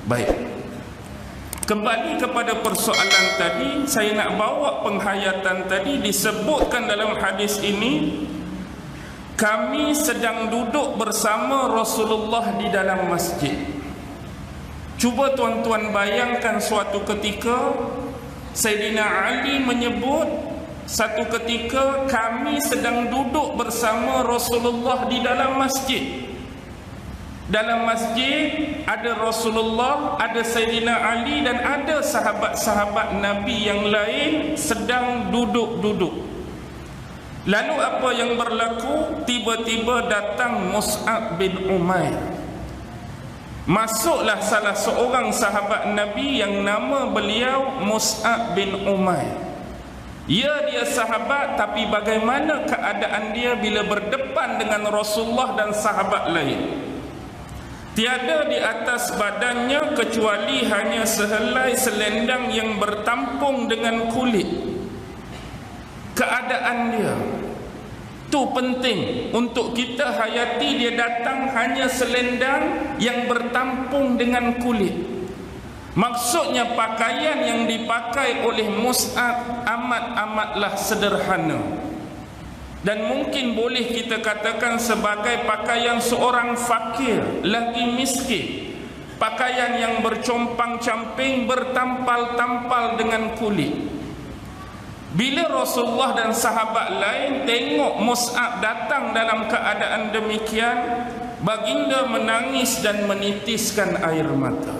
Baik, kembali kepada persoalan tadi, saya nak bawa penghayatan tadi. Disebutkan dalam hadis ini, kami sedang duduk bersama Rasulullah di dalam masjid. Cuba tuan-tuan bayangkan suatu ketika Sayyidina Ali menyebut, satu ketika kami sedang duduk bersama Rasulullah di dalam masjid. Dalam masjid ada Rasulullah, ada Sayyidina Ali dan ada sahabat-sahabat Nabi yang lain sedang duduk-duduk. Lalu apa yang berlaku? Tiba-tiba datang Mus'ab bin Umair. Masuklah salah seorang sahabat Nabi yang nama beliau Mus'ab bin Umair. Ya, dia sahabat, tapi bagaimana keadaan dia bila berdepan dengan Rasulullah dan sahabat lain? Tiada di atas badannya kecuali hanya sehelai selendang yang bertampung dengan kulit. Keadaan dia tu penting untuk kita hayati. Dia datang hanya selendang yang bertampung dengan kulit. Maksudnya pakaian yang dipakai oleh Mus'ab amat-amatlah sederhana, dan mungkin boleh kita katakan sebagai pakaian seorang fakir, lagi miskin. Pakaian yang bercompang-camping, bertampal-tampal dengan kulit. Bila Rasulullah dan sahabat lain tengok Mus'ab datang dalam keadaan demikian, baginda menangis dan menitiskan air mata.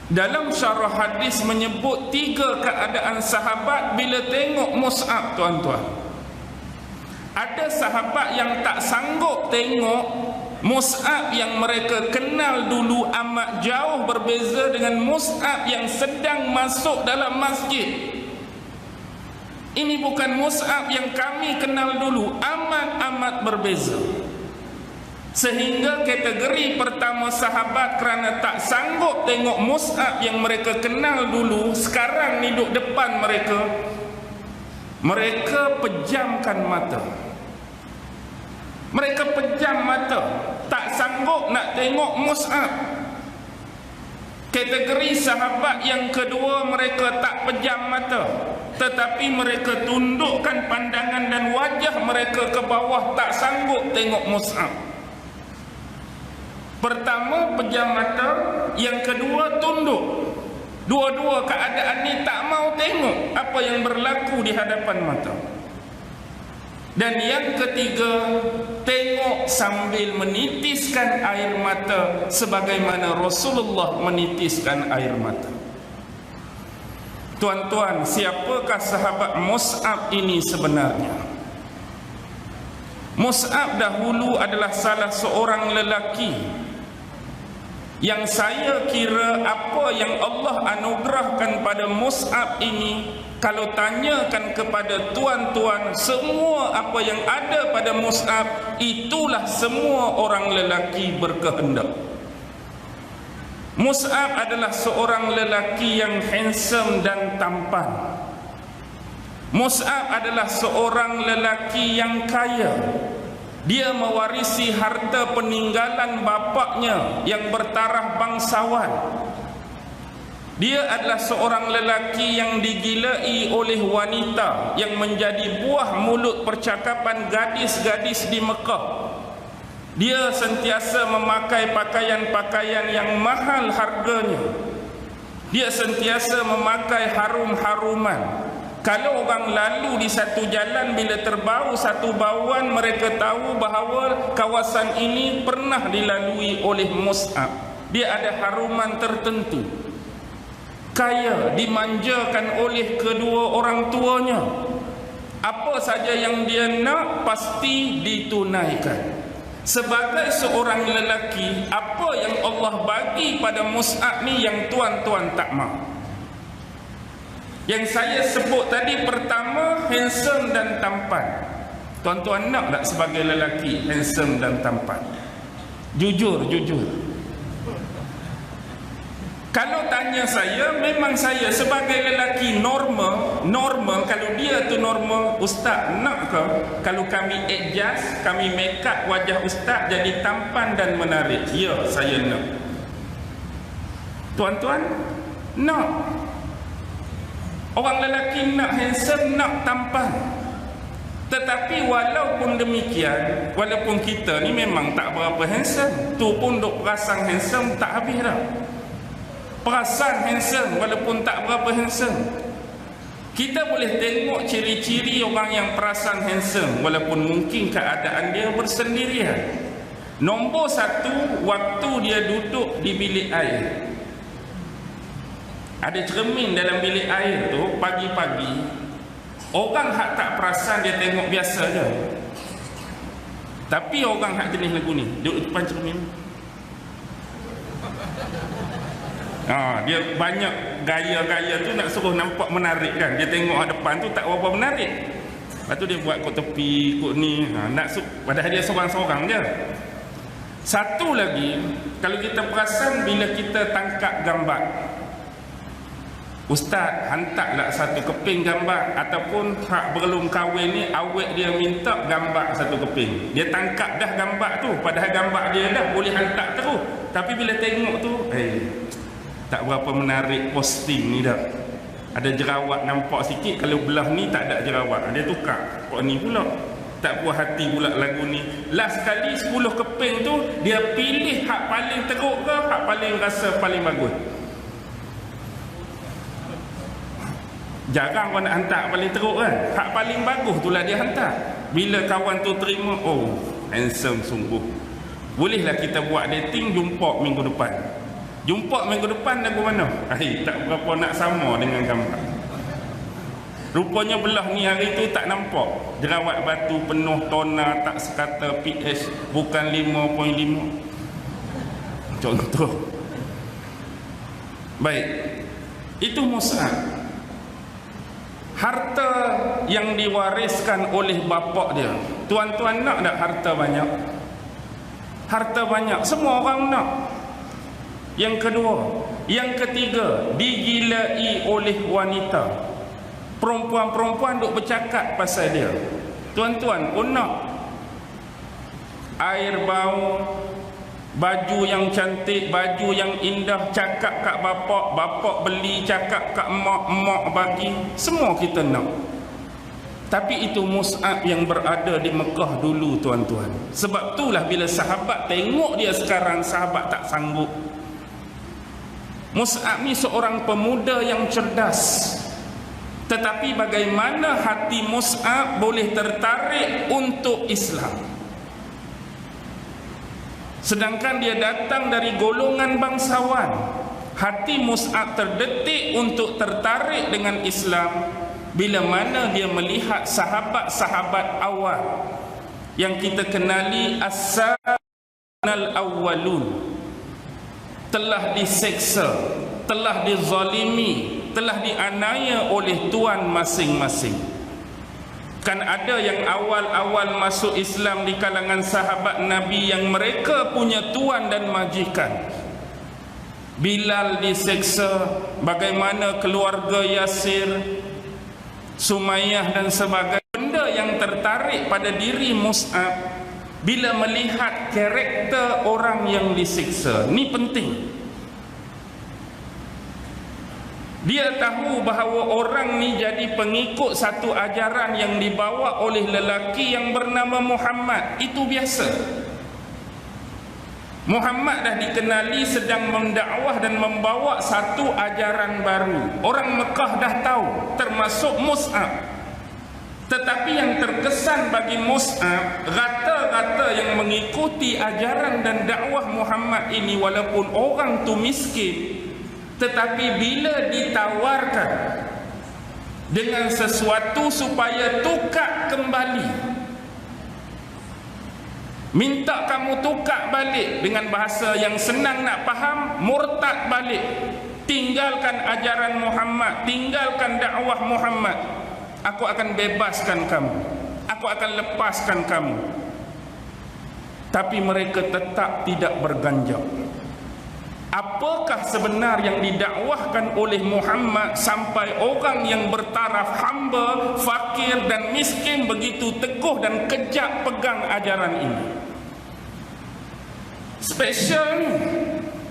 Dalam syarah hadis menyebut 3 keadaan sahabat bila tengok Mus'ab, tuan-tuan. Ada sahabat yang tak sanggup tengok Mus'ab yang mereka kenal dulu amat jauh berbeza dengan Mus'ab yang sedang masuk dalam masjid. Ini bukan Mus'ab yang kami kenal dulu, amat-amat berbeza. Sehingga kategori pertama sahabat kerana tak sanggup tengok Mus'ab yang mereka kenal dulu sekarang duduk depan mereka, mereka pejamkan mata. Mereka pejam mata, tak sanggup nak tengok Mus'ab. Kategori sahabat yang kedua, mereka tak pejam mata, tetapi mereka tundukkan pandangan dan wajah mereka ke bawah, tak sanggup tengok Mus'ab. Pertama pejam mata, yang kedua tunduk. Dua-dua keadaan ni tak mau tengok apa yang berlaku di hadapan mata. Dan yang ketiga, tengok sambil menitiskan air mata sebagaimana Rasulullah menitiskan air mata. Tuan-tuan, siapakah sahabat Mus'ab ini sebenarnya? Mus'ab dahulu adalah salah seorang lelaki yang saya kira apa yang Allah anugerahkan pada Mus'ab ini, kalau tanyakan kepada tuan-tuan, semua apa yang ada pada Mus'ab, itulah semua orang lelaki berkehendak. Mus'ab adalah seorang lelaki yang handsome dan tampan. Mus'ab adalah seorang lelaki yang kaya. Dia mewarisi harta peninggalan bapaknya yang bertaraf bangsawan. Dia adalah seorang lelaki yang digilai oleh wanita, yang menjadi buah mulut percakapan gadis-gadis di Mekah. Dia sentiasa memakai pakaian-pakaian yang mahal harganya. Dia sentiasa memakai harum-haruman. Kalau orang lalu di satu jalan, bila terbau satu bauan, mereka tahu bahawa kawasan ini pernah dilalui oleh Mus'ab. Dia ada haruman tertentu. Kaya, dimanjakan oleh kedua orang tuanya. Apa saja yang dia nak pasti ditunaikan. Sebagai seorang lelaki, apa yang Allah bagi pada Mus'ab ni yang tuan-tuan tak mahu? Yang saya sebut tadi, pertama, handsome dan tampan. Tuan-tuan nak tak sebagai lelaki handsome dan tampan? Jujur. Kalau tanya saya, memang saya sebagai lelaki normal, kalau dia tu normal, ustaz nak ke kalau kami adjust, kami make up wajah ustaz jadi tampan dan menarik? Ya, saya nak. Tuan-tuan nak. Orang lelaki nak handsome, nak tampan. Tetapi walaupun demikian, walaupun kita ni memang tak berapa handsome, tu pun duk perasan handsome tak habis dah. Perasan handsome walaupun tak berapa handsome. Kita boleh tengok ciri-ciri orang yang perasan handsome walaupun mungkin keadaan dia bersendirian. Nombor satu, waktu dia duduk di bilik air. Ada cermin dalam bilik air tu, pagi-pagi orang hak tak perasan dia tengok biasa je. Tapi orang hak jenis lagu ni duduk depan cermin, dia banyak gaya-gaya tu nak suruh nampak menarik kan. Dia tengok depan tu tak berapa menarik. Lepas tu dia buat kot tepi, kot ni, padahal dia seorang-seorang je. Satu lagi, kalau kita perasan bila kita tangkap gambar, ustaz hantarlah satu keping gambar, ataupun hak belum kahwin ni awet dia minta gambar satu keping. Dia tangkap dah gambar tu, padahal gambar dia dah boleh hantar terus. Tapi bila tengok tu, tak berapa menarik posting ni dah. Ada jerawat nampak sikit, kalau belah ni tak ada jerawat. Dia tukar kok ni pula. Tak puas hati pula lagu ni. Last kali 10 keping tu dia pilih hak paling teruk ke hak paling rasa paling bagus. Jarang orang nak hantar paling teruk kan. Hak paling bagus itulah dia hantar. Bila kawan tu terima, oh handsome sungguh, bolehlah kita buat dating, jumpa minggu depan. Jumpa minggu depan lagu mana? Tak berapa nak sama dengan gambar. Rupanya belah ni hari tu tak nampak. Jerawat batu penuh, toner tak sekata, pH bukan 5.5. Contoh. Baik. Itu Mus'ab. Harta yang diwariskan oleh bapak dia. Tuan-tuan nak tak harta banyak? Harta banyak, semua orang nak. Yang kedua, yang ketiga, digilai oleh wanita. Perempuan-perempuan duk bercakap pasal dia. Tuan-tuan pun nak. Air bau, baju yang cantik, baju yang indah, cakap kat bapak, bapak beli, cakap kat emak, emak bagi. Semua kita nak. Tapi itu Mus'ab yang berada di Mekah dulu, tuan-tuan. Sebab itulah bila sahabat tengok dia sekarang, sahabat tak sanggup. Mus'ab ni seorang pemuda yang cerdas. Tetapi bagaimana hati Mus'ab boleh tertarik untuk Islam? Sedangkan dia datang dari golongan bangsawan. Hati Mus'ab terdetik untuk tertarik dengan Islam bila mana dia melihat sahabat-sahabat awal yang kita kenali as-sabiqunal awwalun telah diseksa, telah dizalimi, telah dianiaya oleh tuan masing-masing. Kan ada yang awal-awal masuk Islam di kalangan sahabat Nabi yang mereka punya tuan dan majikan. Bilal diseksa, bagaimana keluarga Yasir, Sumayyah dan sebagainya. Benda yang tertarik pada diri Mus'ab bila melihat karakter orang yang disiksa. Ni penting. Dia tahu bahawa orang ni jadi pengikut satu ajaran yang dibawa oleh lelaki yang bernama Muhammad. Itu biasa. Muhammad dah dikenali sedang mendakwah dan membawa satu ajaran baru. Orang Mekah dah tahu, termasuk Mus'ab. Tetapi yang terkesan bagi Mus'ab, rata-rata yang mengikuti ajaran dan dakwah Muhammad ini walaupun orang tu miskin, tetapi bila ditawarkan dengan sesuatu supaya tukar kembali, minta kamu tukar balik, dengan bahasa yang senang nak faham, murtad balik, tinggalkan ajaran Muhammad, tinggalkan dakwah Muhammad, aku akan bebaskan kamu, aku akan lepaskan kamu. Tapi mereka tetap tidak berganjak. Apakah sebenar yang didakwahkan oleh Muhammad sampai orang yang bertaraf hamba, fakir dan miskin begitu teguh dan kejak pegang ajaran ini? Special ni.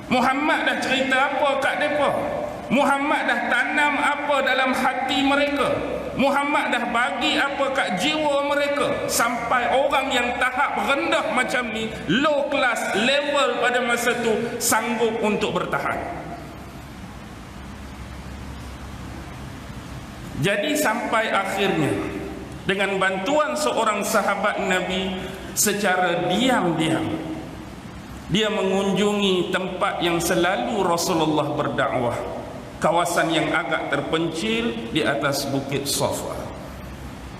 Muhammad dah cerita apa kat mereka. Muhammad dah tanam apa dalam hati mereka. Muhammad dah bagi apa kat jiwa mereka. Sampai orang yang tahap rendah macam ni, low class level pada masa tu, sanggup untuk bertahan. Jadi sampai akhirnya, dengan bantuan seorang sahabat Nabi, secara diam-diam dia mengunjungi tempat yang selalu Rasulullah berdakwah, kawasan yang agak terpencil di atas Bukit Safa.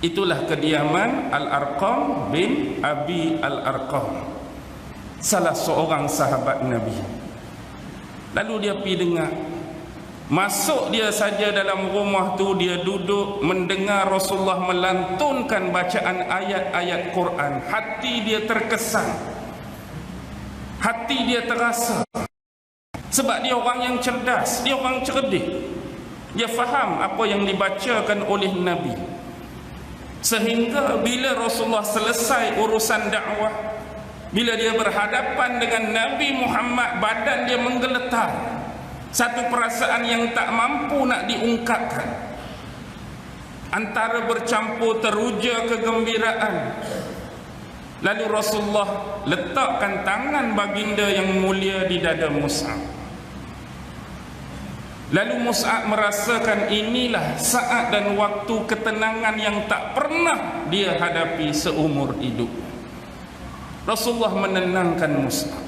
Itulah kediaman Al-Arqam bin Abi Al-Arqam, salah seorang sahabat Nabi. Lalu dia pergi dengar. Masuk dia saja dalam rumah tu, dia duduk mendengar Rasulullah melantunkan bacaan ayat-ayat Quran. Hati dia terkesan, hati dia terasa. Sebab dia orang yang cerdas, dia orang cerdik. Dia faham apa yang dibacakan oleh Nabi. Sehingga bila Rasulullah selesai urusan dakwah, bila dia berhadapan dengan Nabi Muhammad, badan dia menggeletar. Satu perasaan yang tak mampu nak diungkapkan, antara bercampur teruja kegembiraan. Lalu Rasulullah letakkan tangan baginda yang mulia di dada Mus'ab. Lalu Mus'ab merasakan inilah saat dan waktu ketenangan yang tak pernah dia hadapi seumur hidup. Rasulullah menenangkan Mus'ab.